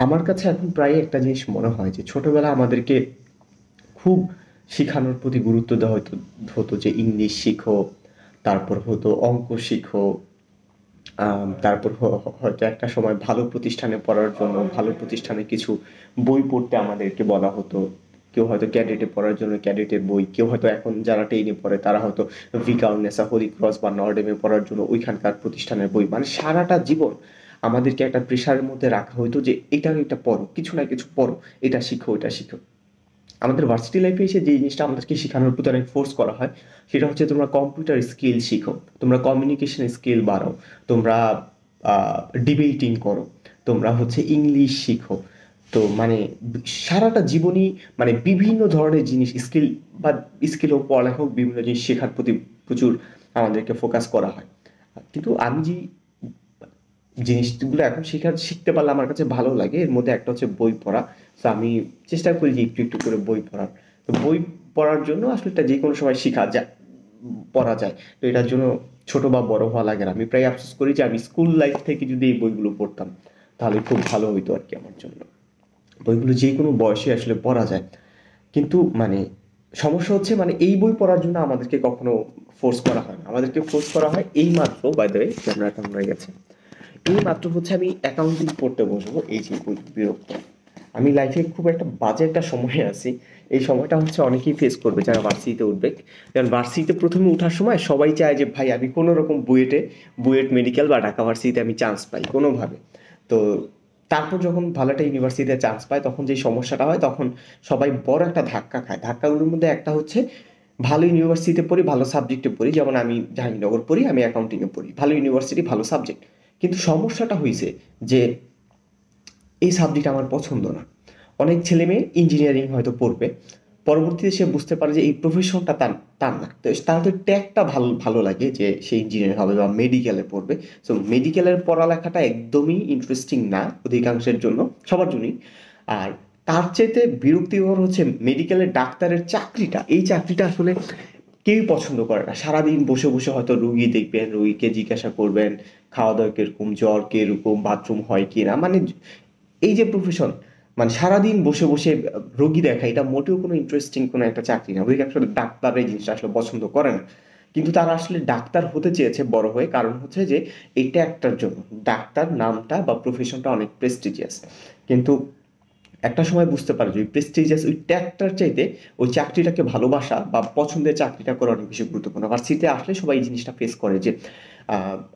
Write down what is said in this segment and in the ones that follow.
আমার কাছে এখন প্রায় একটা জিনিস মনে হয় যে ছোটবেলা আমাদেরকে খুব শিখানোর প্রতি গুরুত্ব দেওয়া হতো হতো যে ইংলিশ শিখো, তারপর হতো অঙ্ক শিখো, তারপর হয়তো একটা সময় ভালো প্রতিষ্ঠানে পড়ার জন্য ভালো প্রতিষ্ঠানে কিছু বই পড়তে আমাদেরকে বলা হতো। কেউ হয়তো ক্যাডেটে পড়ার জন্য ক্যাডেটের বই, কেউ হয়তো এখন যারা টেনে পড়ে তারা হয়তো ভিকারুননিসা, হোলি ক্রস বা নর্ডেমে পড়ার জন্য ওইখানকার প্রতিষ্ঠানের বই। মানে সারাটা জীবন আমাদেরকে একটা প্রেশারের মধ্যে রাখা হইতো যে এটা পড়ো, কিছু না কিছু পড়ো, এটা শিখো, এটা শিখো। আমাদের ভার্সিটি লাইফে এসে যে জিনিসটা আমাদেরকে শেখানোর প্রতি অনেক ফোর্স করা হয় সেটা হচ্ছে তোমরা কম্পিউটার স্কিল শিখো, তোমরা কমিউনিকেশন স্কিল বাড়াও, তোমরা ডিবেটিং করো, তোমরা হচ্ছে ইংলিশ শিখো। তো মানে সারাটা জীবনই মানে বিভিন্ন ধরনের জিনিস স্কিল বা স্কিল হোক, পড়ালেখা হোক, বিভিন্ন জিনিস শেখার প্রতি প্রচুর আমাদেরকে ফোকাস করা হয়। কিন্তু আমি যে জিনিসগুলো এখন শিখতে পারলে আমার কাছে ভালো লাগে, এর মধ্যে একটা হচ্ছে বই পড়া। তো আমি চেষ্টা করি যে একটু একটু করে বই পড়ার। তো বই পড়ার জন্য আসলে এটা যে কোনো সময় শেখা যায়, পড়া যায়। তো এটার জন্য ছোট বা বড় হওয়া লাগে না। আমি প্রায় আফসোস করি যে আমি স্কুল লাইফ থেকে যদি এই বইগুলো পড়তাম তাহলে খুব ভালো হইতো আর কি আমার জন্য। বইগুলো যে কোনো বয়সে আসলে পড়া যায়, কিন্তু মানে সমস্যা হচ্ছে মানে এই বই পড়ার জন্য আমাদেরকে কখনো ফোর্স করা হয় না। আমাদেরকে ফোর্স করা হয় এই মাত্র, বাই দ্য ওয়ে ক্যামেরাটা হয়ে গেছে, এই মাত্র হচ্ছে আমি অ্যাকাউন্টিং পড়তে বসবো, এই যে বিরক্ত। আমি লাইফে খুব একটা বাজে একটা সময়ে আছি। এই সময়টা হচ্ছে অনেকেই ফেস করবে যারা ভার্সিটিতে উঠবে। কারণ ভার্সিটিতে প্রথমে ওঠার সময় সবাই চায় যে ভাই আমি কোনো রকম বুয়েট মেডিকেল বা ঢাকা ভার্সিটিতে আমি চান্স পাই কোনোভাবে। তো তারপর যখন ভালো একটা ইউনিভার্সিটিতে চান্স পায় তখন যে সমস্যাটা হয়, তখন সবাই বড় একটা ধাক্কা খায়। ধাক্কাগুলোর মধ্যে একটা হচ্ছে ভালো ইউনিভার্সিটিতে পড়ি, ভালো সাবজেক্টে পড়ি, যেমন আমি জাহাঙ্গীরনগর পড়ি, আমি অ্যাকাউন্টিংয়ে পড়ি, ভালো ইউনিভার্সিটি, ভালো সাবজেক্ট। কিন্তু সমস্যাটা হয়েছে যে এই সাবজেক্ট আমার পছন্দ না। অনেক ছেলে মেয়ে ইঞ্জিনিয়ারিং হয়তো পড়বে, পরবর্তীতে সে বুঝতে পারে যে এই প্রফেশনটা তার তার না। তো তার তো ট্যাগটা ভালো ভালো লাগে যে সে ইঞ্জিনিয়ার হবে বা মেডিকেলে পড়বে। সো মেডিকেলের পড়ালেখাটা একদমই ইন্টারেস্টিং না অধিকাংশের জন্য, সবার জন্যই। আর তার চাইতে বিরক্তিকর হচ্ছে মেডিকেলের ডাক্তারের চাকরিটা। এই চাকরিটা আসলে কেউই পছন্দ করে না। সারাদিন বসে বসে হয়তো রুগী দেখবেন, রুগীকে জিজ্ঞাসা করবেন খাওয়া দাওয়া কিরকম, জ্বর কিরকম, বাথরুম হয় কি না। মানে এই যে প্রফেশন, মানে সারাদিন বসে বসে রোগী দেখা, এটা মোটেও কোনো ইন্টারেস্টিং কোনো একটা চাকরি না। অধিকাংশ ডাক্তার এই জিনিসটা আসলে পছন্দ করে না। কিন্তু তারা আসলে ডাক্তার হতে চেয়েছে বড় হয়ে, কারণ হচ্ছে যে এইটা একটার জন্য ডাক্তার নামটা বা প্রফেশনটা অনেক প্রেস্টিজিয়াস। কিন্তু একটা সময় বুঝতে পারে যে ওই প্রেস্টিজিয়াস ওই ট্যাগটার চাইতে ওই চাকরিটাকে ভালোবাসা বা পছন্দের চাকরিটা করা অনেক বেশি গুরুত্বপূর্ণ। ভার্সিটিতে আসলে সবাই এই জিনিসটা ফেস করে যে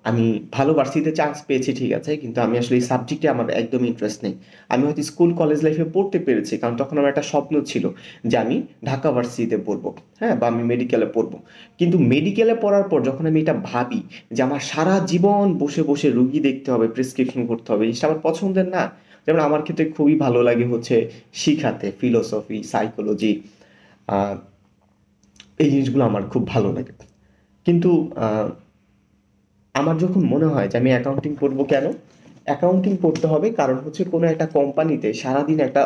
আমি ভালো ভার্সিটিতে চান্স পেয়েছি ঠিক আছে, কিন্তু আমি আসলে এই সাবজেক্টে আমার একদমই ইন্টারেস্ট নেই। আমি হয়তো স্কুল কলেজ লাইফে পড়তে পেরেছি কারণ তখন আমার একটা স্বপ্ন ছিল যে আমি ঢাকা ভার্সিটিতে পড়বো, হ্যাঁ, বা আমি মেডিকেলে পড়বো। কিন্তু মেডিকেলে পড়ার পর যখন আমি এটা ভাবি যে আমার সারা জীবন বসে বসে রুগী দেখতে হবে, প্রেসক্রিপশন করতে হবে, জিনিসটা আমার পছন্দের না। যেমন আমার ক্ষেত্রে খুবই ভালো লাগে হচ্ছে শিখাতে, ফিলোসফি, সাইকোলজি, এই জিনিসগুলো আমার খুব ভালো লাগে। কিন্তু আহ, আমার যখন মনে হয় যে আমি অ্যাকাউন্টিং পড়বো, কেন অ্যাকাউন্টিং পড়তে হবে, কারণ হচ্ছে কোনো একটা কোম্পানিতে সারাদিন একটা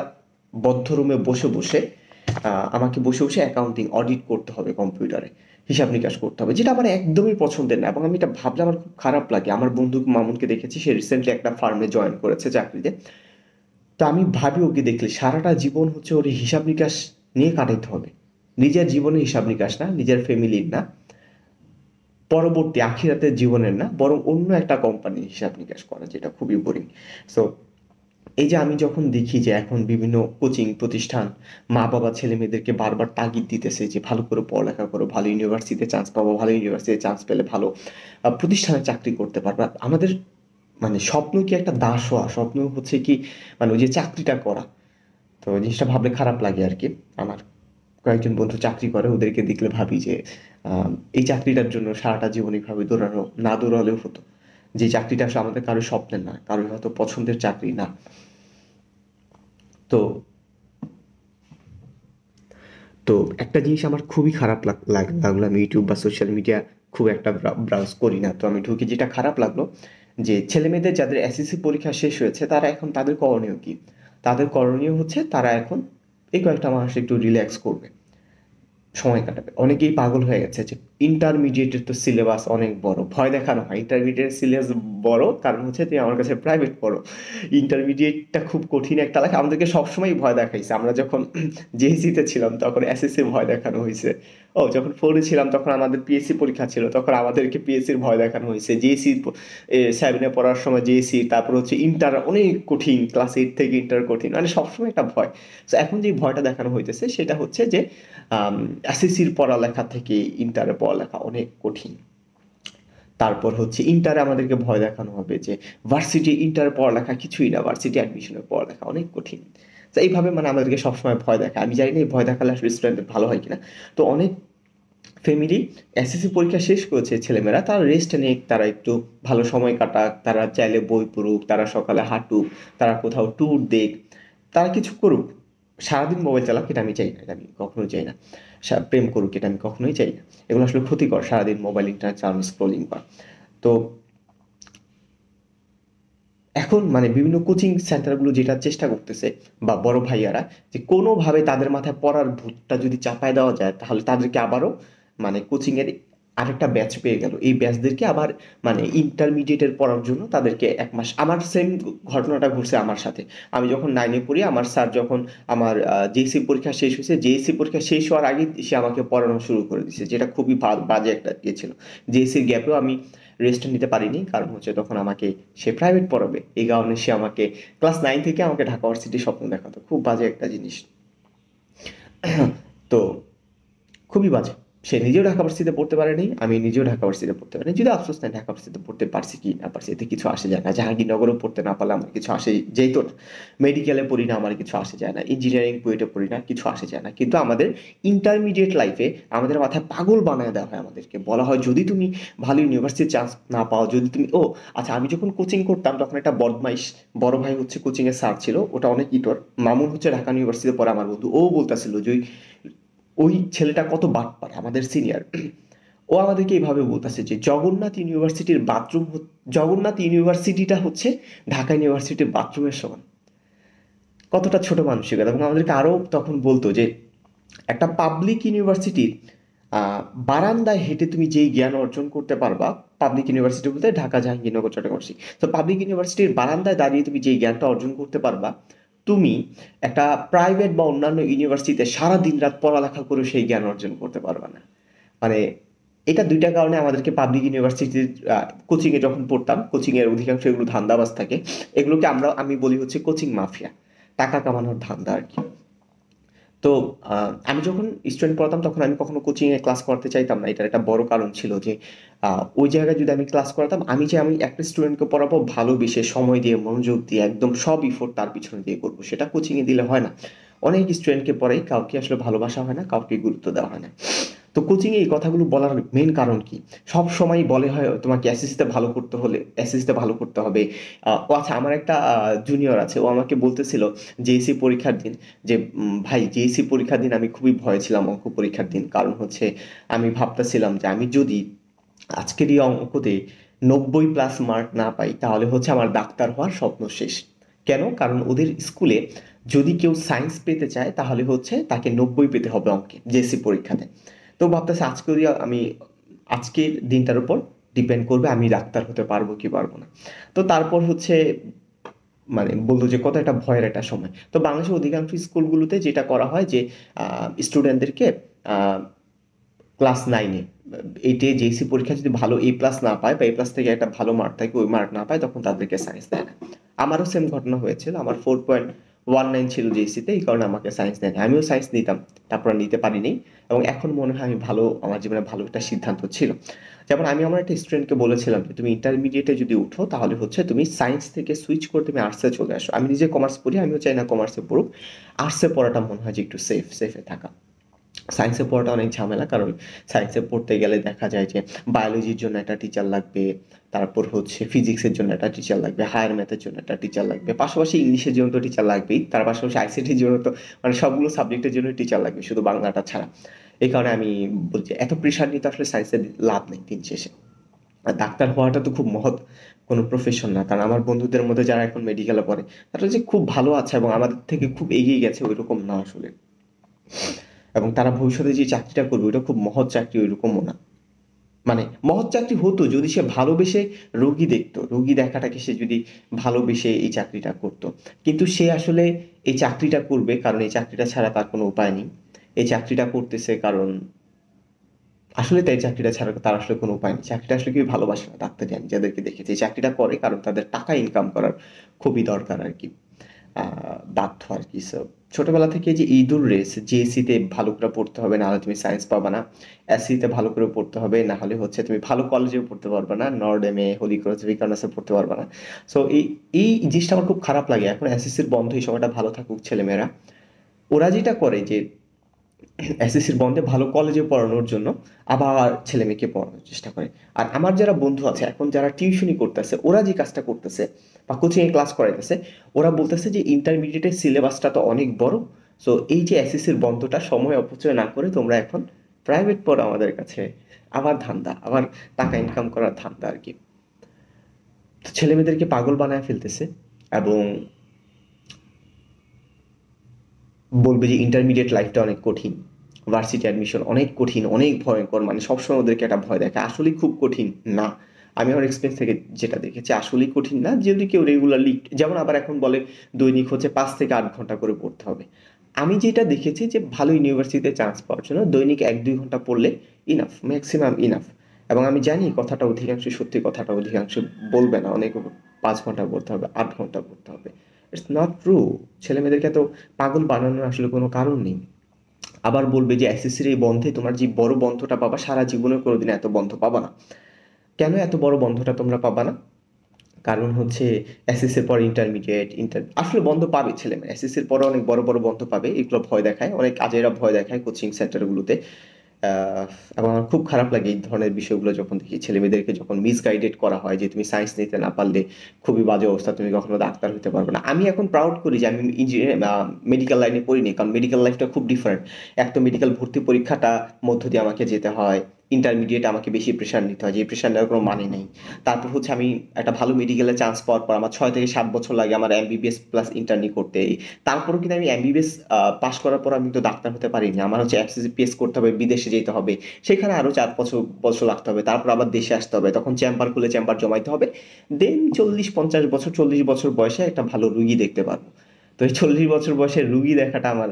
বদ্ধ রুমে বসে বসে আমাকে বসে বসে অ্যাকাউন্টিং অডিট করতে হবে, কম্পিউটারে হিসাব নিকাশ করতে হবে, যেটা আমার একদমই পছন্দের না। এবং আমি এটা ভাবলে আমার খুব খারাপ লাগে। আমার বন্ধু মামুনকে দেখেছি, সে রিসেন্টলি একটা ফার্মে জয়েন করেছে চাকরিতে। তো আমি ভাবি ওকে দেখলে সারাটা জীবন হচ্ছে ওর এই হিসাব নিকাশ নিয়ে কাটাইতে হবে। নিজের জীবনে হিসাব নিকাশ না, নিজের ফ্যামিলির না, পরবর্তী আখিরাতের জীবনের না, বরং অন্য একটা কোম্পানির হিসাব নিকাশ করা, যেটা খুবই বোরিং। সো এই যে আমি যখন দেখি যে এখন বিভিন্ন কোচিং প্রতিষ্ঠান মা বাবা ছেলে মেয়েদেরকে বারবার তাগিদ দিতেছে যে ভালো করে পড়ালেখা করো, ভালো ইউনিভার্সিটিতে চান্স পাবো, ভালো ইউনিভার্সিটিতে চান্স পেলে ভালো প্রতিষ্ঠানে চাকরি করতে পারবা, আমাদের মানে স্বপ্ন কি একটা দাস হওয়া, স্বপ্ন হচ্ছে কি মানে ওই যে চাকরিটা করা। তো জিনিসটা ভাবলে খারাপ লাগে আর কি। আমার কয়েকজন বন্ধু চাকরি করে, ওদেরকে দেখলে ভাবি যে এই চাকরিটার জন্য সারাটা জীবন এইভাবে দৌড়ানো না দৌড়ালেও হতো। যে চাকরিটা আসলে আমাদের কারোর স্বপ্নের না, কারোর হয়তো পছন্দের চাকরি না। তো তো একটা জিনিস আমার খুবই খারাপ লাগলো, আমি ইউটিউব বা সোশ্যাল মিডিয়া খুব একটা ব্রাউজ করি না, তো আমি ঢুকে যেটা খারাপ লাগলো যে ছেলে মেয়েদের যাদের এসএসসি পরীক্ষা শেষ হয়েছে তারা এখন তাদের করণীয় কি। তাদের করণীয় হচ্ছে তারা এখন এই কয়েকটা মাস একটু রিল্যাক্স করবে, সময় কাটাবে। অনেকেই পাগল হয়ে গেছে যে ইন্টারমিডিয়েটের তো সিলেবাস অনেক বড়, ভয় দেখানো হয়। ইন্টারমিডিয়েট সিলেবাস বড় কারণ হচ্ছে তুমি আমার কাছে প্রাইভেট পড়ো। ইন্টারমিডিয়েটটা খুব কঠিন একটা লেখা, আমাদেরকে সবসময় ভয় দেখাইছে। আমরা যখন জেএসসি-তে ছিলাম তখন এসএসসি ভয় দেখানো হয়েছে। ও যখন ফোরে ছিলাম তখন আমাদের পিএসসি পরীক্ষা ছিল, তখন আমাদেরকে পিএসসির ভয় দেখানো হয়েছে। জেএসসি সেভেনে পড়ার সময় জেএসসি, তারপর হচ্ছে ইন্টার অনেক কঠিন, ক্লাস 8 থেকে ইন্টার কঠিন, মানে সবসময় একটা ভয়। তো এখন যে ভয়টা দেখানো হইতেছে সেটা হচ্ছে যে এসএসসির পড়ালেখা থেকে ইন্টারের পড়ালেখা অনেক কঠিন। তারপর হচ্ছে ইন্টারে আমাদেরকে ভয় দেখানো হবে যে ভার্সিটি ইন্টার পড়ালেখা কিছুই না, ভার্সিটি অ্যাডমিশনের পড়ালেখা অনেক কঠিন। তো এইভাবে মানে আমাদেরকে সবসময় ভয় দেখায়। আমি জানি না এই ভয় দেখালে আসলে স্টুডেন্টদের ভালো হয় কিনা। তো অনেক ফ্যামিলি এসএসসি পরীক্ষা শেষ করেছে ছেলেমেয়েরা, তারা রেস্ট নিক, তারা একটু ভালো সময় কাটাক, তারা চাইলে বই পড়ুক, তারা সকালে হাঁটুক, তারা কোথাও ট্যুর দেখ, তারা কিছু করুক। সারাদিন মোবাইল চালাক এটা আমি চাই না, এটা আমি কখনোই চাই না। প্রেম করুক এটা আমি কখনোই চাই না। এগুলো আসলে ক্ষতিকর, সারাদিন মোবাইল ইন্টারনেট চালানো, স্ক্রলিং করা। তো এখন মানে বিভিন্ন কোচিং সেন্টারগুলো যেটা চেষ্টা করতেছে, বা বড় ভাইয়ারা, যে কোনোভাবে তাদের মাথায় পড়ার ভূতটা যদি চাপায় দেওয়া যায় তাহলে তাদেরকে আবারও মানে কোচিং এর আরেকটা ব্যাচ পেয়ে গেল, এই ব্যাচদেরকে আবার মানে ইন্টারমিডিয়েটের পড়ার জন্য তাদেরকে 1 মাস। আমার সেম ঘটনাটা ঘটছে আমার সাথে। আমি যখন 9-এ পড়ি, আমার স্যার যখন আমার জেএসসি পরীক্ষা শেষ হয়েছে, জেএসসি পরীক্ষা শেষ হওয়ার আগে সে আমাকে পড়ানো শুরু করে দিয়েছে, যেটা খুবই বাজে একটা ইয়ে ছিল। জেএসসির গ্যাপেও আমি রেস্ট নিতে পারিনি, কারণ হচ্ছে তখন আমাকে সে প্রাইভেট পড়াবে, এই কারণে সে আমাকে ক্লাস 9 থেকে আমাকে ঢাকা ভার্সিটির স্বপ্ন দেখাতো। খুব বাজে একটা জিনিস। তো খুবই বাজে। সে নিজেও ঢাকা ভার্সিটিতে পড়তে পারেনি, আমি নিজেও ঢাকা ভার্সিটিতে পড়তে পারিনি। যদি আফসোস নাই, ঢাকা ভার্সিটিতে পড়তে পারছি কি না পারছি এতে কিছু আসে যায় না। জাহাঙ্গীরনগরেও পড়তে না পারলে আমার কিছু আসে যেত না। মেডিকেলে পড়ি না, আমার কিছু আসে যায় না। ইঞ্জিনিয়ারিং বুয়েটে পড়ি না, কিছু আসে যায় না। কিন্তু আমাদের ইন্টারমিডিয়েট লাইফে আমাদের মাথায় পাগল বানায় দেওয়া হয়। আমাদেরকে বলা হয় যদি তুমি ভালো ইউনিভার্সিটির চান্স না পাও, যদি তুমি আচ্ছা, আমি যখন কোচিং করতাম তখন একটা বদমাইশ বড় ভাই হচ্ছে কোচিং এর স্যার ছিল, ওটা অনেক ইতর। মামুন হচ্ছে ঢাকা ইউনিভার্সিটিতে পড়ে আমার বন্ধু, ও বলতেছিল যে ওই ছেলেটা কত বাটপার, আমাদের সিনিয়র। ও আমাদেরকে এইভাবে বলতেছে যে জগন্নাথ ইউনিভার্সিটিটা হচ্ছে ঢাকা ইউনিভার্সিটির বাথরুমের সমান। কতটা ছোট মানসিকতা। এবং আমাদেরকে আরো তখন বলতো যে একটা পাবলিক ইউনিভার্সিটির বারান্দায় হেঁটে তুমি যেই জ্ঞান অর্জন করতে পারবা, পাবলিক ইউনিভার্সিটি বলতে ঢাকা, জাহাঙ্গীরনগর, চট্টগ্রাম ইউনিভার্সিটি। তো পাবলিক ইউনিভার্সিটির বারান্দায় দাঁড়িয়ে তুমি যেই জ্ঞানটা অর্জন করতে পারবা, তুমি একটা প্রাইভেট বা অন্যান্য ইউনিভার্সিটিতে সারা দিন রাত পড়ালেখা করে সেই জ্ঞান অর্জন করতে পারবা না। মানে এটা দুইটা কারণে আমাদেরকে পাবলিক ইউনিভার্সিটির কোচিং এ যখন পড়তাম, কোচিং এর অধিকাংশ এগুলো ধান্দাবাজ থাকে। এগুলোকে আমি বলি হচ্ছে কোচিং মাফিয়া, টাকা কামানোর ধান্দা আর কি। তো আমি যখন স্টুডেন্ট পড়াতাম তখন আমি কখনো কোচিং এ ক্লাস করতে চাইতাম না। এটার একটা বড় কারণ ছিল যে ওই জায়গায় যদি আমি ক্লাস করাতাম, আমি একটা স্টুডেন্টকে পড়াবো ভালোবেসে, সময় দিয়ে, মনোযোগ দিয়ে, একদম সব ইফোর্ট তার পিছনে দিয়ে করবো, সেটা কোচিং এ দিলে হয় না। অনেক স্টুডেন্টকে পড়াই, কাউকে আসলে ভালোবাসা হয় না, কাউকে গুরুত্ব দেওয়া হয় না। তো কোচিং এ এই কথাগুলো বলার মেন কারণ কি? সব সময় বলে হয় তোমাকে এসএসসি তে ভালো করতে হলে এসএসসি তে ভালো করতে হবে। ও আচ্ছা, আমার একটা জুনিয়র আছে, ও আমাকে বলতেছিল জেএসসি পরীক্ষার দিন যে ভাই জেএসসি পরীক্ষার দিন আমি খুবই ভয় ছিলাম অঙ্ক পরীক্ষার দিন। কারণ হচ্ছে আমি ভাবতেছিলাম যে আমি যদি আজকের এই অঙ্কতে 90+ মার্ক না পাই তাহলে হচ্ছে আমার ডাক্তার হওয়ার স্বপ্ন শেষ। কেন? কারণ ওদের স্কুলে যদি কেউ সায়েন্স পেতে চায় তাহলে হচ্ছে তাকে 90 পেতে হবে অঙ্কে জেএসসি পরীক্ষাতে। তো ভাবতেছি আজকে যদি আমি আজকের দিনটার উপর ডিপেন্ড করবে আমি ডাক্তার হতে পারবো কি পারবো না। তো তারপর হচ্ছে মানে বলতো যে কত একটা ভয়ের একটা সময়। তো বাংলাদেশের অধিকাংশ স্কুলগুলোতে যেটা করা হয় যে স্টুডেন্টদেরকে ক্লাস 9-এ 8-এ জেএসসি পরীক্ষা যদি ভালো A+ না পায় বা A+ থেকে একটা ভালো মার্ক থাকে, ওই মার্ক না পায়, তখন তাদেরকে সায়েন্স দেয় না। আমারও সেম ঘটনা হয়েছিল। আমার 4.19 ছিল জেএসসি-তে, এই কারণে আমাকে সায়েন্স দেয় না। আমিও সায়েন্স নিতাম, তারপর নিতে পারিনি। এবং এখন মনে হয় আমি আমার জীবনে ভালো একটা সিদ্ধান্ত ছিল। যেমন আমি আমার একটা স্টুডেন্টকে বলেছিলাম যে তুমি ইন্টারমিডিয়েটে যদি উঠো তাহলে হচ্ছে তুমি সায়েন্স থেকে সুইচ করে তুমি আর্টসে চলে আসো। আমি নিজে কমার্স পড়ি, আমিও চাই না কমার্সে পড়ুক। আর্টসে পড়াটা মনে হয় যে একটু সেফে থাকা। সায়েন্সে পড়াটা অনেক ঝামেলা, কারণ সায়েন্সে পড়তে গেলে দেখা যায় যে বায়োলজির জন্য একটা টিচার লাগবে, তারপর হচ্ছে ফিজিক্সের জন্য একটা টিচার লাগবে, হায়ার ম্যাথের জন্য একটা টিচার লাগবে, পাশাপাশি ইংলিশের জন্য তো টিচার লাগবেই, তার পাশাপাশি আইসিটির জন্য তো মানে সবগুলো সাবজেক্টের জন্য টিচার লাগবে, শুধু বাংলাটা ছাড়া। এই কারণে আমি বলছি এত প্রেশার নিতে আসলে সায়েন্সের লাভ নেই দিন শেষে। আর ডাক্তার হওয়াটা তো খুব মহৎ কোনো প্রফেশন না, কারণ আমার বন্ধুদের মধ্যে যারা এখন মেডিকেলে পড়ে তারা যে খুব ভালো আছে এবং আমাদের থেকে খুব এগিয়ে গেছে ওইরকম না আসলে। এবং তারা ভবিষ্যতে যে চাকরিটা করবে ওটা খুব মহৎ চাকরি ওইরকমও না। মানে মহৎ চাকরি হতো যদি সে ভালোবেসে রোগী দেখতো, রোগী দেখাটাকে সে যদি ভালোবেসে এই চাকরিটা করতো। কিন্তু সে আসলে এই চাকরিটা করবে কারণ এই চাকরিটা ছাড়া তার কোনো উপায় নেই। এই চাকরিটা করতেছে কারণ আসলে তাই চাকরিটা ছাড়া তার আসলে কোনো উপায় নেই। চাকরিটা আসলে কেউ ভালোবাসে না, ডাক্তারি আমি যাদেরকে দেখেছি। এই চাকরিটা করে কারণ তাদের টাকা ইনকাম করার খুবই দরকার আরকি। বাধ্য আরকি। সো ছোটবেলা থেকে যে ইঁদুর রেস, জেএসসি তে ভালো করে পড়তে হবে, নাহলে তুমি সায়েন্স পাবা না। এসসি তে ভালো করে পড়তে হবে, নাহলে হচ্ছে তুমি ভালো কলেজেও পড়তে পারবা না। নর্ডেমে, হোলি ক্রস, ভিকারুনাসে পড়তে পারবা না। সো এই জিনিসটা আমার খুব খারাপ লাগে। এখন এসএসসির বন্ধ, এই সময়টা ভালো থাকুক ছেলেমেয়েরা। ওরা যেটা করে যে এসএসসির বন্ধে ভালো কলেজে পড়ানোর জন্য আবার ছেলেমেয়েকে পড়ানোর চেষ্টা করে। আর আমার যারা বন্ধু আছে এখন যারা টিউশনি করতেছে, ওরা যে কাজটা করতেছে বা কোচিং এ ক্লাস করাইতেছে, ওরা বলতেছে যে ইন্টারমিডিয়েটের সিলেবাসটা তো অনেক বড়। সো এই যে এসএসসির বন্ধটা সময় অপচয় না করে তোমরা এখন প্রাইভেট পড়ো আমাদের কাছে। আবার ধান্দা, আবার টাকা ইনকাম করার ধান্দা আর কি। তো ছেলেমেয়েদেরকে পাগল বানায় ফেলতেছে এবং বলবে যে ইন্টারমিডিয়েট লাইফটা অনেক কঠিন, ভার্সিটি অ্যাডমিশন অনেক কঠিন, অনেক ভয়ঙ্কর, মানে সবসময় ওদেরকে একটা ভয় দেখায়। আসলেই খুব কঠিন না। আমি আমার এক্সপিরিয়েন্স থেকে যেটা দেখেছি আসলেই কঠিন না, যদি কেউ রেগুলারলি, যেমন আবার এখন বলে দৈনিক হচ্ছে 5 থেকে 8 ঘন্টা করে পড়তে হবে। আমি যেটা দেখেছি যে ভালো ইউনিভার্সিটিতে চান্স পাওয়ার জন্য দৈনিক 1-2 ঘন্টা পড়লে ইনাফ, ম্যাক্সিমাম ইনাফ। এবং আমি জানি কথাটা অধিকাংশ সত্যি, কথাটা অধিকাংশ বলবে না, অনেক 5 ঘন্টা পড়তে হবে, 8 ঘন্টা পড়তে হবে। It's not true. ছেলেমেয়েদেরকে তো পাগল বানানোর আসলে কোনো কারণ নেই। আবার বলবে যে এসএসসির এই বন্ধে তোমার যে বড় বন্ধটা পাবা, সারা জীবনে কোনোদিন এত বন্ধ পাবা না। কেন এত বড় বন্ধটা তোমরা পাবা না? কারণ হচ্ছে এসএসসির পর ইন্টারমিডিয়েট, আসলে বন্ধ পাবে ছেলেমেয়ে। এসএসসির পরে অনেক বড় বড় বন্ধ পাবে, এগুলো ভয় দেখায়, অনেক আজেরা ভয় দেখায় কোচিং সেন্টারগুলোতে। আহ, এবং আমার খুব খারাপ লাগে এই ধরনের বিষয়গুলো যখন দেখি ছেলেমেয়েদেরকে যখন মিসগাইডেড করা হয় যে তুমি সায়েন্স নিতে না পারলে খুবই বাজে অবস্থা, তুমি কখনো ডাক্তার হতে পারবে না। আমি এখন প্রাউড করি যে আমি ইঞ্জিনিয়ার, মেডিকেল লাইনে পড়িনি, কারণ মেডিকেল লাইফটা খুব ডিফারেন্ট। এক তো মেডিকেল ভর্তি পরীক্ষাটা মধ্য দিয়ে আমাকে যেতে হয়, ইন্টারমিডিয়েট আমাকে বেশি প্রেশার নিতে হয়, যে প্রেশার নেওয়ার কোনো মানে নেই। তারপর হচ্ছে আমি একটা ভালো মেডিকেলে চান্স পাওয়ার পর আমার 6 থেকে 7 বছর লাগে আমার এমবিবিএস প্লাস ইন্টার্নি করতে। তারপরও কিন্তু আমি এমবিবিএস পাশ করার পর আমি তো ডাক্তার হতে পারিনি, আমার হচ্ছে এফসিসিপিএস করতে হবে, বিদেশে যেতে হবে, সেখানে আরো 4 বছর বছর লাগতে হবে, তারপর আবার দেশে আসতে হবে, তখন চেম্বার খুলে চেম্বার জমাইতে হবে। দেন 40-50 বছর, 40 বছর বয়সে একটা ভালো রুগী দেখতে পারবো। তো এই 40 বছর বয়সের রুগী দেখাটা আমার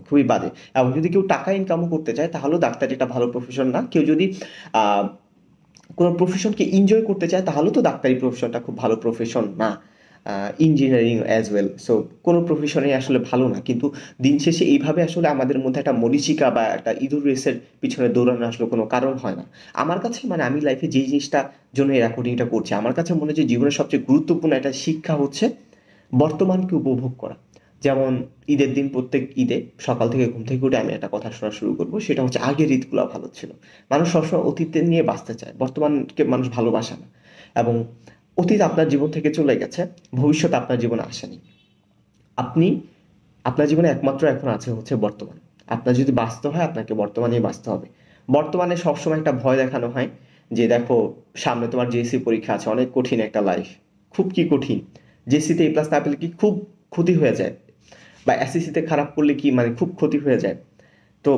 খুবই বাজে। এবং যদি কেউ টাকা ইনকামও করতে চায় তাহলেও ডাক্তার এটা ভালো প্রফেশন না। কেউ যদি আহ কোনো প্রফেশনকে এনজয় করতে চায় তাহলে তো ডাক্তারি প্রফেশনটা খুব ভালো প্রফেশন না। Engineering as well. সো কোনো প্রফেশনে আসলে ভালো না, কিন্তু দিন শেষে এইভাবে আসলে আমাদের মধ্যে একটা মরীচিকা বা একটা ইঁদুর রেসের পিছনে দৌড়ানোর আসলে কোনো কারণ হয় না। আমার কাছে মানে আমি লাইফে যেই জিনিসটা জন্য এই রেকর্ডিংটা করছি, আমার কাছে মনে হয় যে জীবনের সবচেয়ে গুরুত্বপূর্ণ একটা শিক্ষা হচ্ছে বর্তমানকে উপভোগ করা। যেমন ঈদের দিন প্রত্যেক ঈদে সকাল থেকে ঘুম থেকে উঠে আমি একটা কথা শোনা শুরু করব, সেটা হচ্ছে আগের ঈদগুলো ভালো ছিল। মানুষ সবসময় অতীতের নিয়ে বাঁচতে চায়, বর্তমানকে মানুষ ভালোবাসে না। এবং অতীত আপনার জীবন থেকে চলে গেছে, ভবিষ্যৎ আপনার জীবনে আসেনি। আপনি আপনার জীবনে একমাত্র এখন আছে হচ্ছে বর্তমান। আপনার যদি বাঁচতে হয় আপনাকে বর্তমানেই বাঁচতে হবে। বর্তমানে সবসময় একটা ভয় দেখানো হয় যে দেখো সামনে তোমার জেএসসি পরীক্ষা আছে, অনেক কঠিন একটা লাইফ। খুব কি কঠিন? জেএসসিতে এ প্লাস না পেলে কি খুব ক্ষতি হয়ে যায়, বা এসএসসিতে খারাপ করলে কি মানে খুব ক্ষতি হয়ে যায়। তো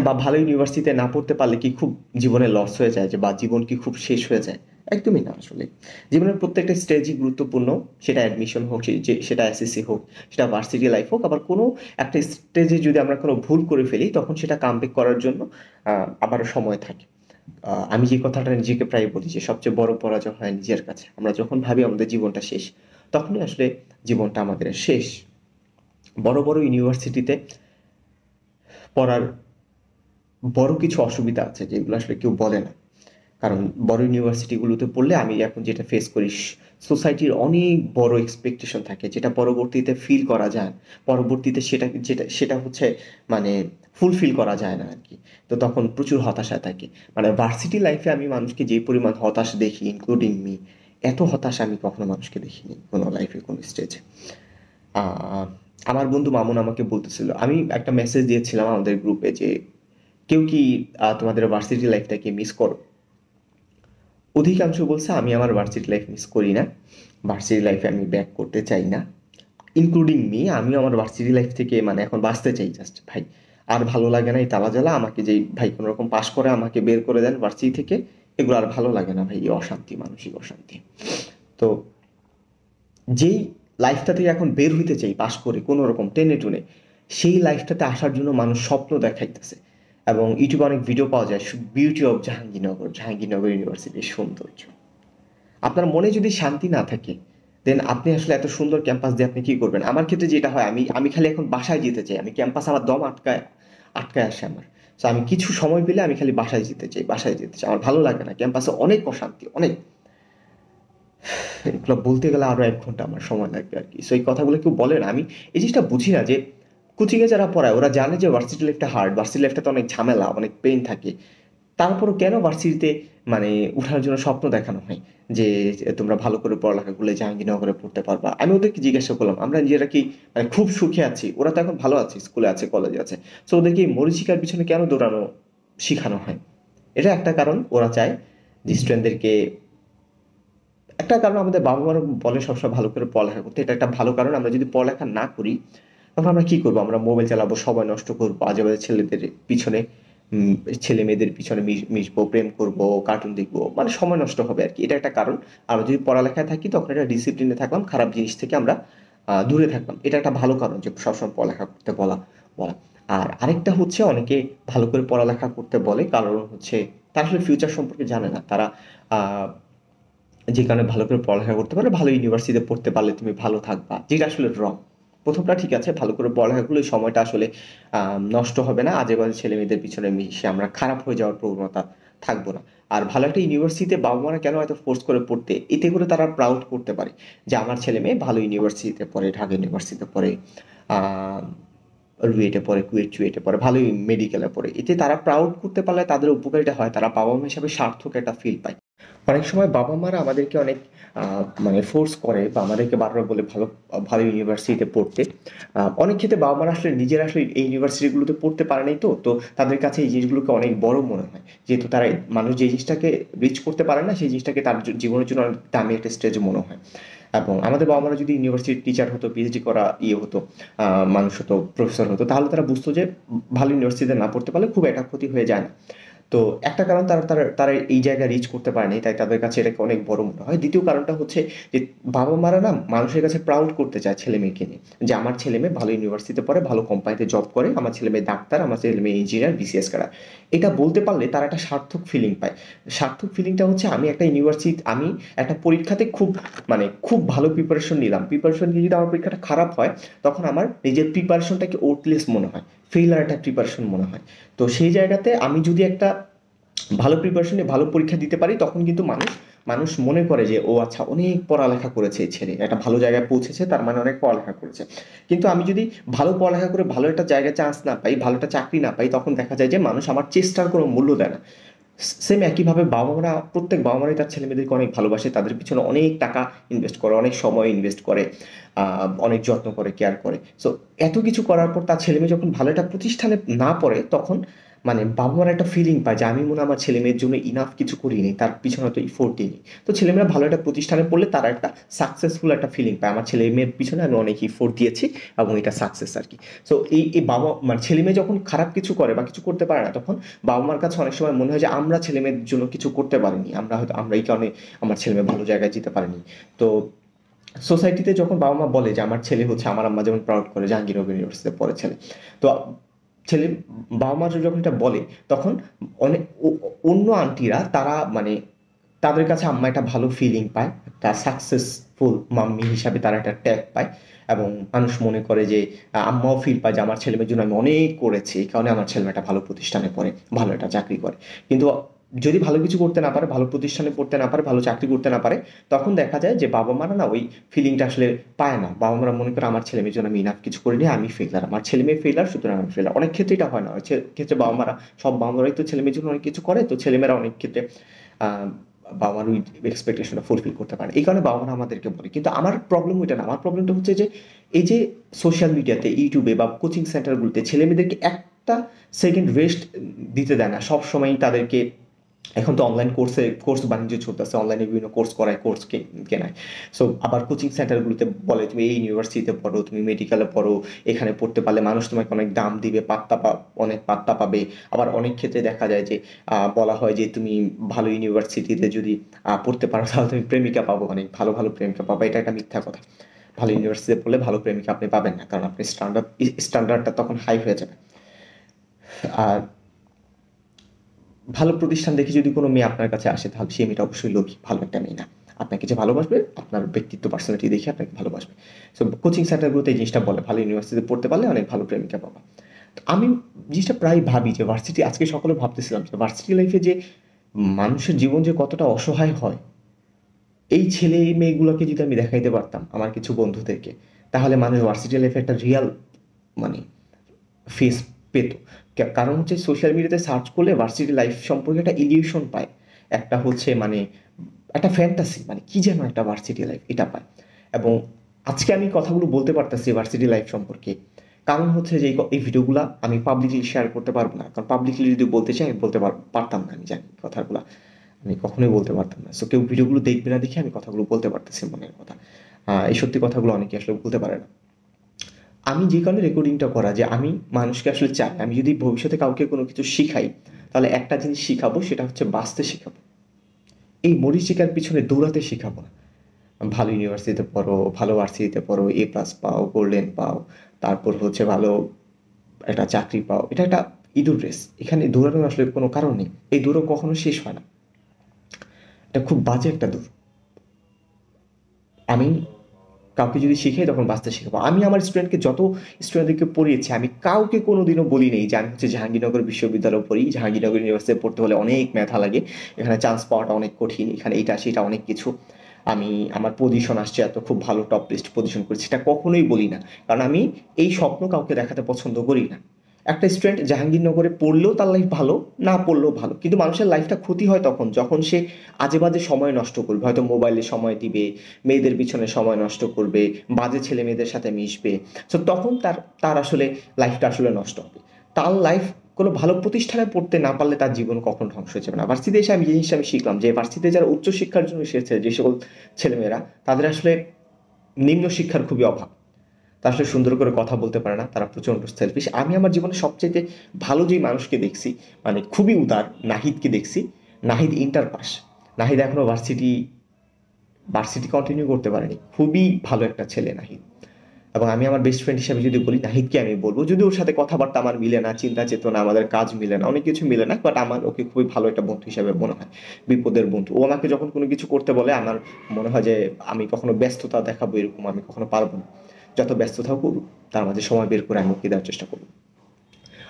বা ভালো ইউনিভার্সিটিতে না পড়তে পারলে কি খুব জীবনে লস হয়ে যায়, যে বা জীবন কি খুব শেষ হয়ে যায়? একদমই না আসলে। জীবনের প্রত্যেকটা স্টেজই গুরুত্বপূর্ণ। সেটা অ্যাডমিশন হোক, সেটা এসএসসি হোক, সেটা ভার্সিটি লাইফ হোক। আবার কোনো একটা স্টেজে যদি আমরা কোনো ভুল করে ফেলি তখন সেটা কামব্যাক করার জন্য আবারও সময় থাকে। আমি যে কথাটা নিজেকে প্রায় বলি যে সবচেয়ে বড় পরাজয় হয় নিজের কাছে। আমরা যখন ভাবি আমাদের জীবনটা শেষ, তখনই আসলে জীবনটা আমাদের শেষ। বড় বড় ইউনিভার্সিটিতে পড়ার বড় কিছু অসুবিধা আছে যেগুলো আসলে কেউ বলে না। কারণ বড় ইউনিভার্সিটিগুলোতে পড়লে আমি এখন যেটা ফেস করি, সোসাইটির অনেক বড় এক্সপেকটেশন থাকে যেটা পরবর্তীতে ফিল করা যায় না। পরবর্তীতে সেটা হচ্ছে মানে ফুলফিল করা যায় না আর কি। তো তখন প্রচুর হতাশা থাকে। মানে ভার্সিটি লাইফে আমি মানুষকে যে পরিমাণ হতাশ দেখি, ইনক্লুডিং মি, এত হতাশা আমি কখনো মানুষকে দেখিনি কোনো লাইফে কোনো স্টেজে। আহ, আমার বন্ধু মামুন আমাকে বলতেছিল, আমি একটা মেসেজ দিয়েছিলাম আমাদের গ্রুপে যে কেউ কি তোমাদের ভার্সিটি লাইফটাকে মিস করো? অধিকাংশ বলছে আমি আমার ভার্সিটি লাইফ মিস করি না, ভার্সিটি লাইফে আমি ব্যাক করতে চাই না। ইনক্লুডিং মি, আমিও আমার ভার্সিটি লাইফ থেকে মানে এখন বাঁচতে চাই জাস্ট ভাই। আর ভালো লাগে না এই তালা জ্বালা, আমাকে যেই ভাই কোনো রকম পাশ করে আমাকে বের করে দেন ভার্সিটি থেকে, এগুলো আর ভালো লাগে না ভাই, এই অশান্তি, মানসিক অশান্তি। তো যেই লাইফটা থেকে এখন বের হইতে চাই পাশ করে কোনো রকম টেনে টুনে, সেই লাইফটাতে আসার জন্য মানুষ স্বপ্ন দেখাইতেছে। এবং ইউটিউবে অনেক ভিডিও পাওয়া যায়, বিউটি অফ জাহাঙ্গীরনগর, জাহাঙ্গীরনগর ইউনিভার্সিটির সৌন্দর্য। আপনার মনে যদি শান্তি না থাকে, দেন আপনি আসলে এত সুন্দর ক্যাম্পাস দিয়ে আপনি কি করবেন? আমার ক্ষেত্রে যেটা হয়, আমি আমি খালি এখন বাসায় যেতে চাই, আমি ক্যাম্পাস আমার দম আটকায় আটকায় আসে আমার। তো আমি কিছু সময় পেলে আমি খালি বাসায় যেতে চাই, বাসায় যেতে চাই, আমার ভালো লাগে না ক্যাম্পাসে, অনেক অশান্তি, অনেক। এগুলো বলতে গেলে আরো 1 ঘন্টা আমার সময় লাগবে আর কি। সো এই কথাগুলো কেউ বলে না, আমি এই জিনিসটা বুঝি না যে কোচিংয়ে যারা পড়ায় ওরা জানে যে ভার্সিটি লাইফটা হার্ড, ভার্সিটি লাইফটাতে অনেক ঝামেলা, অনেক পেইন থাকে, তারপরও কেন ভার্সিটিতে মানে উঠার জন্য স্বপ্ন দেখানো হয় যে তোমরা ভালো করে পড়ালেখা করলে জাহাঙ্গীরনগরে পড়তে পারবা। আমি ওদেরকে জিজ্ঞাসা করলাম, আমরা নিজেরা কি মানে খুব সুখে আছি? ওরা তো এখন ভালো আছে, স্কুলে আছে, কলেজে আছে, তো ওদেরকে এই মরীচিকার পিছনে কেন দৌড়ানো শিখানো হয়? এটা একটা কারণ, ওরা চায় যে স্টুডেন্টদেরকে, একটা কারণ আমাদের বাবা মারা বলে সবসময় ভালো করে পড়ালেখা করতে, এটা একটা ভালো কারণ। আমরা যদি পড়ালেখা না করি তখন আমরা কি করবো? আমরা মোবাইল চালাবো, সময় নষ্ট করবো, আজে বাজে ছেলেদের পিছনে, উম, ছেলে মেয়েদের পিছনে মিশবো, প্রেম করবো, কার্টুন দেখবো, মানে সময় নষ্ট হবে আর কি, এটা একটা কারণ। আমরা যদি পড়ালেখায় থাকি তখন এটা ডিসিপ্লিনে থাকলাম, খারাপ জিনিস থেকে আমরা দূরে থাকলাম, এটা একটা ভালো কারণ যে সবসময় পড়ালেখা করতে বলা বলা আর আরেকটা হচ্ছে, অনেকে ভালো করে পড়ালেখা করতে বলে কারণ হচ্ছে তারা আসলে ফিউচার সম্পর্কে জানে না। তারা আহ যে কারণে ভালো করে পড়ালেখা করতে পারলে, ভালো ইউনিভার্সিটিতে পড়তে পারলে তুমি ভালো থাকবা, যেটা আসলে রং। প্রথমটা ঠিক আছে, ভালো করে পড়ালেখা করলে ওই সময়টা আসলে নষ্ট হবে না, আজে বাজে ছেলে মেয়েদের পিছনে মিশে আমরা খারাপ হয়ে যাওয়ার প্রবণতা থাকবো না। আর ভালো একটা ইউনিভার্সিটিতে বাবা মারা কেন এত ফোর্স করে পড়তে, এতে করে তারা প্রাউড করতে পারে যে আমার ছেলে মেয়ে ভালো ইউনিভার্সিটিতে পড়ে, ঢাকা ইউনিভার্সিটিতে পড়ে, আহ রুয়েটে পড়ে, কুয়েট চুয়েটে পড়ে, ভালোই মেডিকেলে পড়ে। এতে তারা প্রাউড করতে পারলে তাদের উপকারিতা হয়, তারা বাবা মা হিসাবে সার্থক একটা ফিল পায়। অনেক সময় বাবা মারা আমাদেরকে অনেক মানে ফোর্স করে বা আমাদেরকে বারবার বলে ভালো ভালো ইউনিভার্সিটিতে পড়তে। অনেক ক্ষেত্রে বাবা মারা আসলে নিজেরা আসলে এই ইউনিভার্সিটিগুলোতে পড়তে পারে নাই, তো তো তাদের কাছে এই জিনিসগুলোকে অনেক বড় মনে হয়, যেহেতু তারা, মানুষ যে জিনিসটাকে রিচ করতে পারে না সেই জিনিসটাকে তার জীবনের জন্য অনেক দামি একটা স্টেজ মনে হয়। এবং আমাদের বাবা মারা যদি ইউনিভার্সিটির টিচার হতো, পিএইচডি করা ইয়ে হতো, মানুষ হতো, প্রফেসর হতো, তাহলে তারা বুঝতো যে ভালো ইউনিভার্সিটিতে না পড়তে পারলে খুব একটা ক্ষতি হয়ে যায় না। তো একটা কারণ, তারা তারা তারা এই জায়গায় রিচ করতে পারেনি, তাই তাদের কাছে এটাকে অনেক বড় মনে হয়। দ্বিতীয় কারণটা হচ্ছে যে বাবা মারা না মানুষের কাছে প্রাউড করতে চায় ছেলে মেয়েকে নিয়ে, যে আমার ছেলে মেয়ে ভালো ইউনিভার্সিটিতে পড়ে, ভালো কোম্পানিতে জব করে, আমার ছেলে মেয়ে ডাক্তার, আমার ছেলে মেয়ে ইঞ্জিনিয়ার, বিসিএস করা। এটা বলতে পারলে তারা একটা সার্থক ফিলিং পায়। সার্থক ফিলিংটা হচ্ছে আমি একটা ইউনিভার্সিটি, আমি একটা পরীক্ষাতে খুব মানে খুব ভালো প্রিপারেশন নিলাম, প্রিপারেশন নিয়ে যদি আমার পরীক্ষাটা খারাপ হয় তখন আমার নিজের প্রিপারেশনটাকে ওর্থলেস মনে হয়, ফেইলার একটা প্রিপারেশন মনে হয়। তো সেই জায়গাতে আমি যদি একটা ভালো প্রিপারেশন নিয়ে ভালো পরীক্ষা দিতে পারি, তখন কিন্তু মানুষ মানুষ মনে করে যে ও আচ্ছা অনেক পড়ালেখা করেছে এই ছেলে, একটা ভালো জায়গায় পৌঁছেছে, তার মানে অনেক পড়ালেখা করেছে। কিন্তু আমি যদি ভালো পড়ালেখা করে ভালো একটা জায়গায় চান্স না পাই, ভালো একটা চাকরি না পাই, তখন দেখা যায় যে মানুষ আমার চেষ্টার কোনো মূল্য দেয় না। সেম একইভাবে বাবা মারা, প্রত্যেক বাবা মারাই তার ছেলে মেয়েদেরকে অনেক ভালোবাসে, তাদের পিছনে অনেক টাকা ইনভেস্ট করে, অনেক সময় ইনভেস্ট করে, অনেক যত্ন করে, কেয়ার করে। সো এত কিছু করার পর তার ছেলে মেয়ে যখন ভালো একটা প্রতিষ্ঠানে না পড়ে, তখন মানে বাবা মারা একটা ফিলিং পায় যে আমি মনে হয় আমার ছেলে মেয়ের জন্য ইনাফ কিছু করিনি, তার পিছনে হয়তো ইফোর্ট দিইনি। তো ছেলেমেয়েরা ভালো একটা প্রতিষ্ঠানে পড়লে তারা একটা সাকসেসফুল একটা ফিলিং পায়, আমার ছেলে মেয়ের পিছনে আমি অনেক ইফোর্ট দিয়েছি এবং এটা সাকসেস আর কি। সো এই এই বাবা মানে ছেলে মেয়ে যখন খারাপ কিছু করে বা কিছু করতে পারে না, তখন বাবা মার কাছে অনেক সময় মনে হয় যে আমরা ছেলে মেয়ের জন্য কিছু করতে পারিনি, আমরা হয়তো আমরা এই কারণে আমার ছেলে মেয়ে ভালো জায়গায় যেতে পারেনি। তো সোসাইটিতে যখন বাবা মা বলে যে আমার ছেলে হচ্ছে, আমার আম্মা যেমন প্রাউড করে জাহাঙ্গীরনগর ইউনিভার্সিটিতে পড়ে ছেলে, তো ছেলে, বাবা মা যখন এটা বলে তখন অনেক অন্য আন্টিরা তারা মানে তাদের কাছে আম্মা একটা ভালো ফিলিং পায়, একটা সাকসেসফুল মাম্মি হিসাবে তারা একটা ট্যাগ পায়। এবং মানুষ মনে করে যে আম্মাও ফিল পায় যে আমার ছেলে মেয়ের জন্য আমি অনেক করেছি, এই কারণে আমার ছেলে মেয়ে একটা ভালো প্রতিষ্ঠানে পড়ে, ভালো একটা চাকরি করে। কিন্তু যদি ভালো কিছু করতে না পারে, ভালো প্রতিষ্ঠানে পড়তে না পারে, ভালো চাকরি করতে না পারে, তখন দেখা যায় যে বাবা মারা না ওই ফিলিংটা আসলে পায় না। বাবা মারা মনে করে আমার ছেলে মেয়ের জন্য আমি ইনাফ কিছু করিনি, আমি ফেলার, আমার ছেলে মেয়ে ফেলার, সুতরাং আমি ফেলার। অনেক ক্ষেত্রে এটা হয় না, অনেক ক্ষেত্রে বাবা মারা, সব বাবা মারাই তো ছেলে মেয়ের জন্য অনেক কিছু করে, তো ছেলেমেয়েরা অনেক ক্ষেত্রে আহ বাবা মার ওই এক্সপেকটেশনটা ফুলফিল করতে পারে, এই কারণে বাবা মারা আমাদেরকে বলে। কিন্তু আমার প্রবলেম ওইটা না, আমার প্রবলেমটা হচ্ছে যে এই যে সোশ্যাল মিডিয়াতে, ইউটিউবে বা কোচিং সেন্টারগুলোতে ছেলে মেয়েদেরকে একটা সেকেন্ড রেস্ট দিতে দেয় না, সব সময় তাদেরকে এখন তো অনলাইন কোর্স বাণিজ্য চলতেছে, অনলাইনে বিভিন্ন কোর্স করায়, কোর্স কেনায়। সো আবার কোচিং সেন্টারগুলোতে বলে তুমি এই ইউনিভার্সিটিতে পড়ো, তুমি মেডিকেলে পড়ো, এখানে পড়তে পারলে মানুষ তোমাকে অনেক দাম দিবে, অনেক পাত্তা পাবে। আবার অনেক ক্ষেত্রে দেখা যায় যে বলা হয় যে তুমি ভালো ইউনিভার্সিটিতে যদি পড়তে পারো তাহলে তুমি প্রেমিকা পাবো, অনেক ভালো ভালো প্রেমিকা পাবো। এটা একটা মিথ্যা কথা। ভালো ইউনিভার্সিটিতে পড়লে ভালো প্রেমিকা আপনি পাবেন না, কারণ আপনি স্ট্যান্ডার্ডটা তখন হাই হয়ে যাবে। আর ভালো প্রতিষ্ঠান দেখে যদি কোনো মেয়ে আপনার কাছে আসে তাহলে সেই মেয়েটা অবশ্যই লোভী, ভালো একটা মেয়ে না। আপনাকে যে ভালোবাসবে আপনার ব্যক্তিত্ব, পার্সোনালিটি দেখে আপনাকে ভালোবাসবে। সো কোচিং সেন্টারগুলোতে এই জিনিসটা বলে ভালো ইউনিভার্সিটিতে পড়তে পারলে অনেক ভালো প্রেমিকা পাবা। তো আমি জিনিসটা প্রায় ভাবি যে ভার্সিটি, আজকে সকালে ভাবতেছিলাম যে ভার্সিটি লাইফে যে মানুষের জীবন যে কতটা অসহায় হয়, এই ছেলে এই মেয়েগুলোকে যদি আমি দেখাইতে পারতাম আমার কিছু বন্ধুদেরকে, তাহলে মানুষ ভার্সিটি লাইফে একটা রিয়াল মানে ফেস পেত। কারণ হচ্ছে সোশ্যাল মিডিয়াতে সার্চ করলে ভার্সিটি লাইফ সম্পর্কে একটা ইলিউশন পায়, একটা হচ্ছে মানে একটা ফ্যান্টাসি, মানে কি যেন একটা ভার্সিটি লাইফ এটা পায়। এবং আজকে আমি কথাগুলো বলতে পারতেছি ভার্সিটি লাইফ সম্পর্কে, কারণ হচ্ছে যে এই ভিডিওগুলো আমি পাবলিকলি শেয়ার করতে পারবো না, কারণ পাবলিকলি যদি বলতে চাই আমি বলতে পারতাম না, আমি জানি কথাগুলো আমি কখনোই বলতে পারতাম না। সো কেউ ভিডিওগুলো দেখবে না দেখে আমি কথাগুলো বলতে পারতেছি, মনের কথা। এই সত্যি কথাগুলো অনেকে আসলে বলতে পারে না। আমি যে কারণে রেকর্ডিংটা করা, যে আমি মানুষকে আসলে চাই আমি যদি ভবিষ্যতে কাউকে কোনো কিছু শিখাই তাহলে একটা জিনিস শিখাবো, সেটা হচ্ছে বাঁচতে শিখাবো। এই মরীচিকার পিছনে দৌড়াতে শিখাবো না। ভালো ইউনিভার্সিটিতে পড়ো, ভালো ভার্সিটিতে পড়ো, A+ পাও, গোল্ডেন পাও, তারপর হচ্ছে ভালো একটা চাকরি পাও, এটা একটা ইঁদুর রেস। এখানে দৌড়ানোর আসলে কোনো কারণ নেই, এই দৌড়ও কখনো শেষ হয় না। এটা খুব বাজে একটা দৌড়। আমি কাউকে যদি শিখাই তখন বাঁচতে শেখাবো। আমি আমার স্টুডেন্টকে যত স্টুডেন্টদেরকে পড়িয়েছি আমি কাউকে কোনোদিনও বলি নেই যে আমি হচ্ছে জাহাঙ্গীরনগর বিশ্ববিদ্যালয়ে পড়ি, জাহাঙ্গীরনগর ইউনিভার্সিটি পড়তে হলে অনেক মেধা লাগে, এখানে চান্স পাওয়াটা অনেক কঠিন, এখানে এইটা সেটা অনেক কিছু, আমি আমার পজিশন আসছে এত খুব ভালো টপ লিস্ট পজিশন করেছি, এটা কখনোই বলি না। কারণ আমি এই স্বপ্ন কাউকে দেখাতে পছন্দ করি না। একটা স্টুডেন্ট জাহাঙ্গীরনগরে পড়লেও তার লাইফ ভালো, না পড়লেও ভালো, কিন্তু মানুষের লাইফটা ক্ষতি হয় তখন যখন সে আজে বাজে সময় নষ্ট করবে, হয়তো মোবাইলে সময় দিবে, মেয়েদের পিছনে সময় নষ্ট করবে, বাজে ছেলে মেয়েদের সাথে মিশবে। সো তখন তার তার আসলে লাইফটা আসলে নষ্ট হবে। তার লাইফ কোনো ভালো প্রতিষ্ঠানে পড়তে না পারলে তার জীবন কখন ধ্বংস হয়ে যাবে না। ভার্সিটিতে এসে আমি জিনিসটা আমি শিখলাম যে ভার্সিটিতে যারা উচ্চশিক্ষার জন্য এসেছে যে সকল ছেলেমেয়েরা, তাদের আসলে নিম্ন শিক্ষার খুবই অভাব। তারা আসলে সুন্দর করে কথা বলতে পারে না, তারা প্রচণ্ড সেলফিশ। আমি আমার জীবনে সবচেয়ে ভালো যেই মানুষকে দেখছি, মানে খুবই উদার, নাহিদকে দেখছি। নাহিদ ইন্টার পাস, নাহিদ এখনও ভার্সিটি কন্টিনিউ করতে পারেনি, খুবই ভালো একটা ছেলে নাহিদ। এবং আমি আমার বেস্ট ফ্রেন্ড হিসাবে যদি বলি নাহিদকে আমি বলবো, যদি ওর সাথে কথাবার্তা আমার মিলে না, চিন্তা চেতনা, আমাদের কাজ মিলে না, অনেক কিছু মিলে না, বাট আমার ওকে খুবই ভালো একটা বন্ধু হিসাবে মনে হয়, বিপদের বন্ধু। ও আমাকে যখন কোনো কিছু করতে বলে আমার মনে হয় যে আমি কখনো ব্যস্ততা দেখাবো এরকম আমি কখনো পারবো না। যত ব্যস্ততাও করুক তার মাঝে সময় বের করে আমি ওকে দেওয়ার চেষ্টা করবো।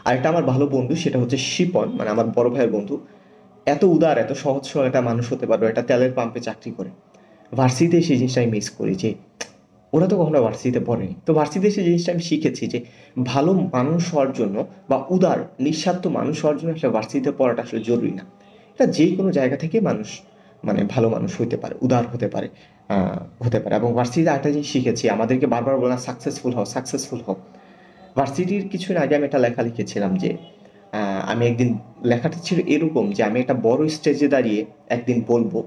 আর একটা আমার ভালো বন্ধু সেটা হচ্ছে শিপন, মানে আমার বড় ভাইয়ের বন্ধু। এত উদার, এত সহজ সরল একটা মানুষ হতে পারবে, একটা তেলের পাম্পে চাকরি করে। ভার্সিটিতে সেই জিনিসটা আমি মিস করি যে ওরা তো কখনো ভার্সিটিতে পড়েনি। তো ভার্সিটিতে সেই জিনিসটা আমি শিখেছি যে ভালো মানুষ হওয়ার জন্য বা উদার নিঃস্বার্থ মানুষ হওয়ার জন্য আসলে ভার্সিটিতে পড়াটা আসলে জরুরি না। এটা যে কোনো জায়গা থেকে মানুষ মানে ভালো মানুষ হতে পারে, উদার হতে পারে, হতে পারে। এবং ভার্সিটিতে একটা জিনিস শিখেছি, আমাদেরকে বারবার বলে না সাকসেসফুল হও, সাকসেসফুল হও। ভার্সিটির কিছুদিন আগে আমি একটা লেখা লিখেছিলাম যে আমি একদিন, লেখাটা ছিল এরকম যে আমি একটা বড় স্টেজে দাঁড়িয়ে একদিন বলবো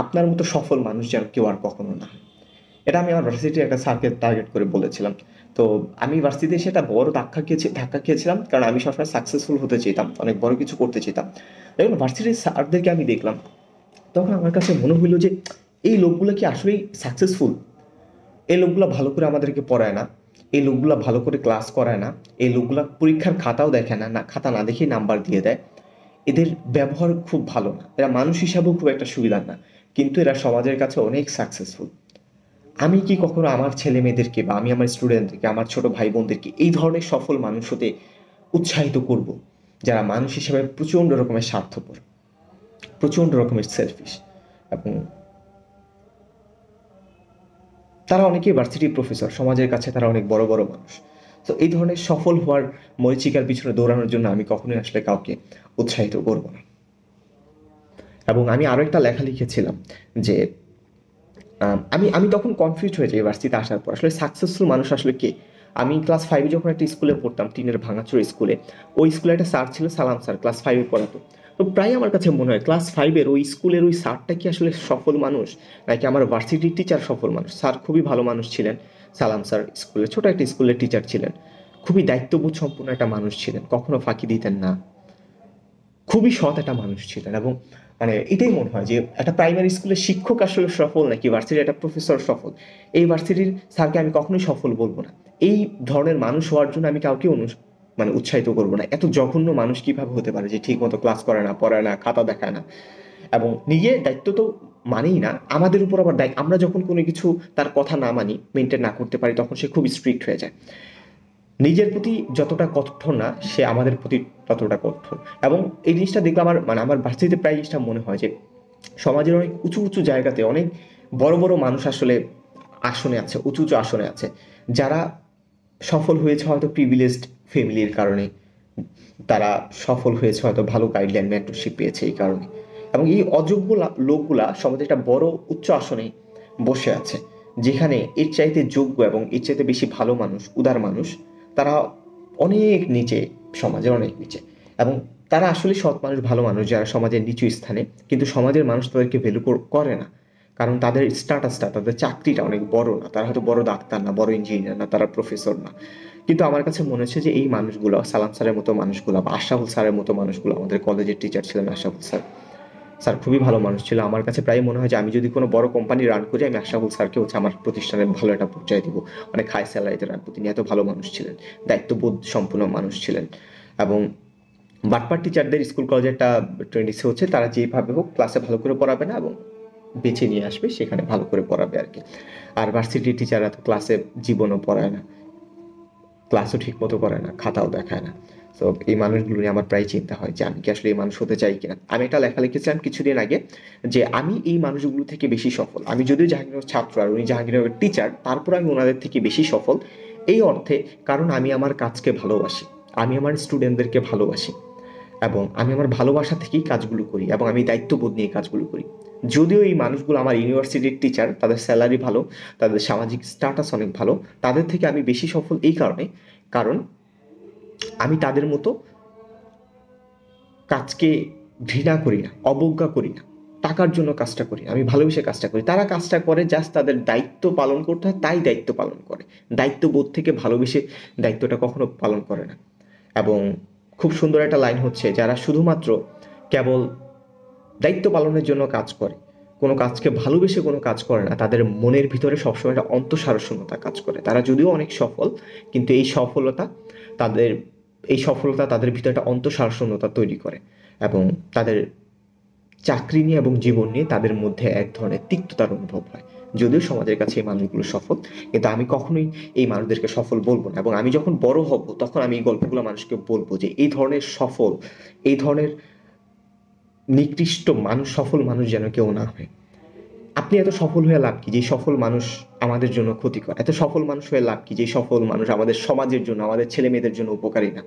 আপনার মতো সফল মানুষ যেন কেউ আর কখনো না হয়। এটা আমি আমার ভার্সিটির একটা স্যারকে টার্গেট করে বলেছিলাম। তো আমি ভার্সিটিতে এসে একটা বড় ধাক্কা খেয়েছিলাম, কারণ আমি সবসময় সাকসেসফুল হতে চেতাম, অনেক বড় কিছু করতে চেতাম। দেখুন ভার্সিটির স্যারদেরকে আমি দেখলাম, তখন আমার কাছে মনে হইলো যে এই লোকগুলো কি আসলেই সাকসেসফুল? এই লোকগুলো ভালো করে আমাদেরকে পড়ায় না, এই লোকগুলো ভালো করে ক্লাস করায় না, এই লোকগুলো পরীক্ষার খাতাও দেখে না, খাতা না দেখেই নাম্বার দিয়ে দেয়। এদের ব্যবহার খুব ভালো না, এরা মানুষ হিসাবেও খুব একটা সুবিধার না, কিন্তু এরা সমাজের কাছে অনেক সাকসেসফুল। আমি কি কখনো আমার ছেলে মেয়েদেরকে বা আমি আমার স্টুডেন্টদেরকে, আমার ছোট ভাই বোনদেরকে এই ধরনের সফল মানুষ হতে উৎসাহিত করব, যারা মানুষ হিসেবে প্রচণ্ড রকমের স্বার্থপর, প্রচণ্ড রকমের সেলফিশ, এবং তারা অনেকেই ভার্সিটির প্রফেসর, সমাজের কাছে তারা অনেক বড় বড় মানুষ। তো এই ধরনের সফল হওয়ার মরীচিকার পিছনে দৌড়ানোর জন্য আমি কখনোই আসলে কাউকে উৎসাহিত করব না। এবং আমি আরও একটা লেখা লিখেছিলাম যে আমি আমি তখন কনফিউজ হয়ে যাই ভার্সিটিতে আসার পর, আসলে সাকসেসফুল মানুষ আসলে কে। আমি ক্লাস 5 যখন একটা স্কুলে পড়তাম, টিনের ভাঙাচোর স্কুলে, ওই স্কুলে একটা স্যার ছিল সালাম স্যার, ক্লাস 5 পড়াতো। তো তো প্রায় আমার কাছে মনে হয় ক্লাস 5-এর ওই স্কুলের ওই স্যারটা কি আসলে সফল মানুষ, নাকি আমার ভার্সিটির টিচার সফল মানুষ। স্যার খুবই ভালো মানুষ ছিলেন, সালাম স্যার স্কুলে ছোট একটা স্কুলের টিচার ছিলেন, খুবই দায়িত্ববোধ সম্পন্ন একটা মানুষ ছিলেন, কখনো ফাঁকি দিতেন না, খুবই সৎ একটা মানুষ ছিলেন। এবং মানে এটাই মনে হয় যে একটা প্রাইমারি স্কুলের শিক্ষক আসলে সফল নাকি ভার্সিটির একটা প্রফেসর সফল। এই ভার্সিটির স্যারকে আমি কখনোই সফল বলবো না। এই ধরনের মানুষ হওয়ার জন্য আমি কাউকে মানে উৎসাহিত করবো না। এত জঘন্য মানুষ কিভাবে হতে পারে যে ঠিক মতো ক্লাস করে না, পড়ায় না, খাতা দেখায় না, এবং নিজের দায়িত্ব তো মানেই না, আমাদের উপর আবার দায়িত্ব। আমরা যখন কোনো কিছু তার কথা না মানি, মেনটেন না করতে পারি, তখন সে খুব স্ট্রিক্ট হয়ে যায়। নিজের প্রতি যতটা কঠোর না, সে আমাদের প্রতি ততটা কঠোর। এবং এই জিনিসটা দেখলে আমার মানে আমার ভার্সিটিতে প্রায় জিনিসটা মনে হয় যে সমাজের অনেক উঁচু উঁচু জায়গাতে অনেক বড় বড় মানুষ আসলে আসনে আছে, উঁচু উঁচু আসনে আছে, যারা সফল হয়েছে হয়তো প্রিভিলেজড ফ্যামিলির কারণে, তারা সফল হয়েছে হয়তো ভালো গাইডলাইন মেন্টরশিপ পেয়েছে এই কারণে। এবং এই অযোগ্য লোকগুলা সমাজে একটা বড় উচ্চ আসনে বসে আছে, যেখানে এর চাইতে যোগ্য এবং এর চাইতে বেশি ভালো মানুষ, উদার মানুষ, তারা অনেক নিচে, সমাজের অনেক নিচে। এবং তারা আসলে সৎ মানুষ, ভালো মানুষ, যারা সমাজের নিচু স্থানে, কিন্তু সমাজের মানুষ তাদেরকে ভ্যালু করে না, কারণ তাদের স্ট্যাটাসটা, তাদের চাকরিটা অনেক বড় না, তারা হয়তো বড় ডাক্তার না, বড় ইঞ্জিনিয়ার না, তারা প্রফেসর না। কিন্তু আমার কাছে মনে হচ্ছে যে এই মানুষগুলো, সালাম স্যারের মতো মানুষগুলো বা আশরাফুল স্যারের মতো মানুষগুলো, আমাদের কলেজের টিচার ছিলেন আশরাফুল স্যার, স্যার খুবই ভালো মানুষ ছিল। আমার কাছে প্রায় মনে হয় যে আমি যদি কোনো বড় কোম্পানি রান করি, আমি আশরাফুল স্যারকে হচ্ছে আমার প্রতিষ্ঠানে ভালো একটা পর্যায়ে দিব, অনেক হাই স্যালারিতে রাখবো। তিনি এত ভালো মানুষ ছিলেন, দায়িত্ববোধ সম্পূর্ণ মানুষ ছিলেন। এবং বাটপার টিচারদের স্কুল কলেজে একটা টেন্ডেন্সি হচ্ছে, তারা যেভাবে হোক ক্লাসে ভালো করে পড়াবে না এবং বেছে নিয়ে আসবে, সেখানে ভালো করে পড়াবে আর কি। আর ভার্সিটির টিচাররা তো ক্লাসে জীবনও পড়ায় না, ক্লাসও ঠিক মতো করে না, খাতাও দেখায় না। তো এই মানুষগুলো নিয়ে আমার প্রায় চিন্তা হয় যে আমি কি আসলে এই মানুষ হতে চাই কিনা। আমি একটা লেখা লিখেছিলাম কিছুদিন আগে যে আমি এই মানুষগুলো থেকে বেশি সফল। আমি যদিও জাহাঙ্গীরের ছাত্র আর উনি জাহাঙ্গীরের টিচার, তারপর আমি ওনাদের থেকে বেশি সফল এই অর্থে, কারণ আমি আমার কাজকে ভালোবাসি, আমি আমার স্টুডেন্টদেরকে ভালোবাসি, এবং আমি আমার ভালোবাসা থেকেই কাজগুলো করি, এবং আমি দায়িত্ববোধ নিয়ে কাজগুলো করি। যদিও এই মানুষগুলো আমার ইউনিভার্সিটির টিচার, তাদের স্যালারি ভালো, তাদের সামাজিক স্ট্যাটাস অনেক ভালো, তাদের থেকে আমি বেশি সফল এই কারণে, কারণ আমি তাদের মতো কাজকে ঘৃণা করি না, অবজ্ঞা করি না, টাকার জন্য কাজটা করি, আমি ভালোবেসে কাজটা করি। তারা কাজটা করে জাস্ট তাদের দায়িত্ব পালন করতে হয়, তাই দায়িত্ব পালন করে, দায়িত্ববোধ থেকে ভালোবেসে দায়িত্বটা কখনো পালন করে না। এবং খুব সুন্দর একটা লাইন হচ্ছে, যারা শুধুমাত্র কেবল দায়িত্ব পালনের জন্য কাজ করে, কোনো কাজকে ভালোবেসে কোনো কাজ করে না, তাদের মনের ভিতরে সবসময় একটা অন্তঃসারশূন্যতা কাজ করে। তারা যদিও অনেক সফল, কিন্তু তাদের এই সফলতা তাদের ভিতরে একটা অন্তঃসারশূন্যতা তৈরি করে, এবং তাদের চাকরি নিয়ে এবং জীবন নিয়ে তাদের মধ্যে এক ধরনের তিক্ততার অনুভব হয়। যদিও সমাজের কাছে এই মানুষগুলো সফল, কিন্তু আমি কখনোই এই মানুষদেরকে সফল বলবো না। এবং আমি যখন বড় হব, তখন আমি এই গল্পগুলো মানুষকে বলবো যে এই ধরনের সফল, এই ধরনের নিকৃষ্ট মানুষ, সফল মানুষ যেন কেউ না হয়। আপনি এত সফল হয়ে লাভ কি যে সফল মানুষ আমাদের জন্য ক্ষতিকর? এত সফল মানুষ হয়ে লাভ কি যে সফল মানুষ আমাদের সমাজের জন্য, আমাদের ছেলে মেয়েদের জন্য উপকারী না?